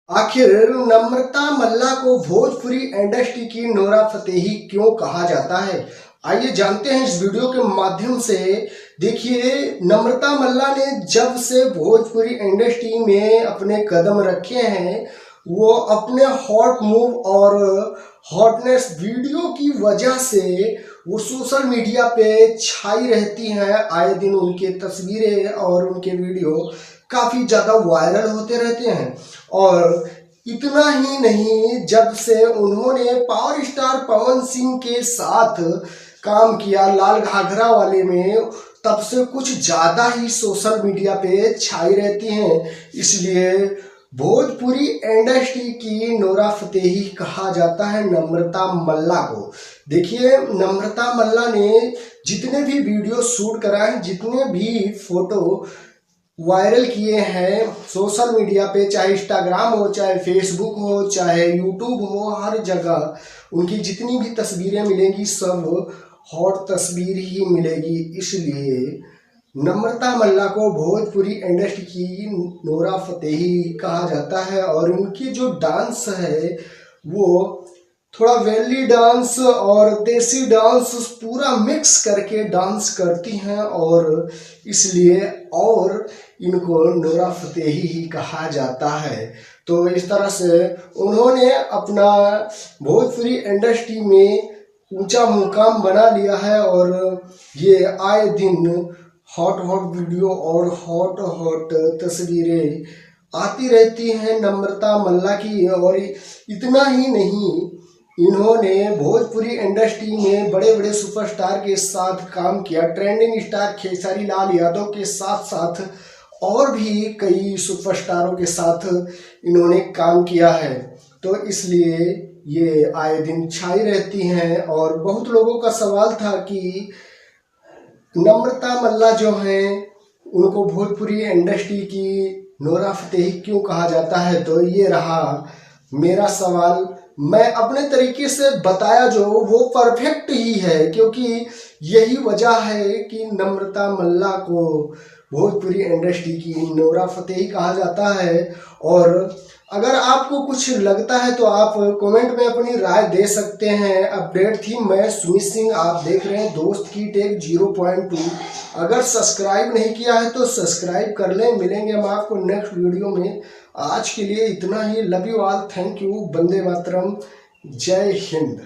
आखिर नम्रता मल्ला को भोजपुरी इंडस्ट्री की नोरा फतेही क्यों कहा जाता है? आइए जानते हैं इस वीडियो के माध्यम से। देखिए, नम्रता मल्ला ने जब से भोजपुरी इंडस्ट्री में अपने कदम रखे हैं, वो अपने हॉट मूव और हॉटनेस वीडियो की वजह से वो सोशल मीडिया पे छाई रहती हैं। आए दिन उनके तस्वीरें और उनके वीडियो काफ़ी ज़्यादा वायरल होते रहते हैं। और इतना ही नहीं, जब से उन्होंने पावर स्टार पवन सिंह के साथ काम किया लाल घाघरा वाले में, तब से कुछ ज़्यादा ही सोशल मीडिया पे छाई रहती हैं। इसलिए भोजपुरी इंडस्ट्री की नोरा फतेही कहा जाता है नम्रता मल्ला को। देखिए, नम्रता मल्ला ने जितने भी वीडियो शूट कराए, जितने भी फोटो वायरल किए हैं सोशल मीडिया पे, चाहे इंस्टाग्राम हो, चाहे फेसबुक हो, चाहे यूट्यूब हो, हर जगह उनकी जितनी भी तस्वीरें मिलेंगी सब हॉट तस्वीर ही मिलेगी। इसलिए नम्रता मल्ला को भोजपुरी इंडस्ट्री की नोरा फतेही कहा जाता है। और उनकी जो डांस है वो थोड़ा वैली डांस और देसी डांस पूरा मिक्स करके डांस करती हैं, और इसलिए और इनको नोरा फतेही ही कहा जाता है। तो इस तरह से उन्होंने अपना भोजपुरी इंडस्ट्री में ऊंचा मुकाम बना लिया है। और ये आए दिन हॉट हॉट वीडियो और हॉट हॉट तस्वीरें आती रहती हैं नम्रता मल्ला की। और इतना ही नहीं, इन्होंने भोजपुरी इंडस्ट्री में बड़े बड़े सुपरस्टार के साथ काम किया। ट्रेंडिंग स्टार खेसारी लाल यादव के साथ साथ और भी कई सुपरस्टारों के साथ इन्होंने काम किया है। तो इसलिए ये आए दिन छाई रहती हैं। और बहुत लोगों का सवाल था कि नम्रता मल्ला जो हैं उनको भोजपुरी इंडस्ट्री की नोरा फतेही क्यों कहा जाता है। तो ये रहा मेरा सवाल। मैं अपने तरीके से बताया जो वो परफेक्ट ही है, क्योंकि यही वजह है कि नम्रता मल्ला को भोजपुरी इंडस्ट्री की नोरा फतेही कहा जाता है। और अगर आपको कुछ लगता है तो आप कमेंट में अपनी राय दे सकते हैं। अपडेट थी, मैं सुमित सिंह, आप देख रहे हैं दोस्त की टेक 0.2। अगर सब्सक्राइब नहीं किया है तो सब्सक्राइब कर लें। मिलेंगे हम आपको नेक्स्ट वीडियो में। आज के लिए इतना ही। Love you all, thank you, Vande Mataram, Jai Hind.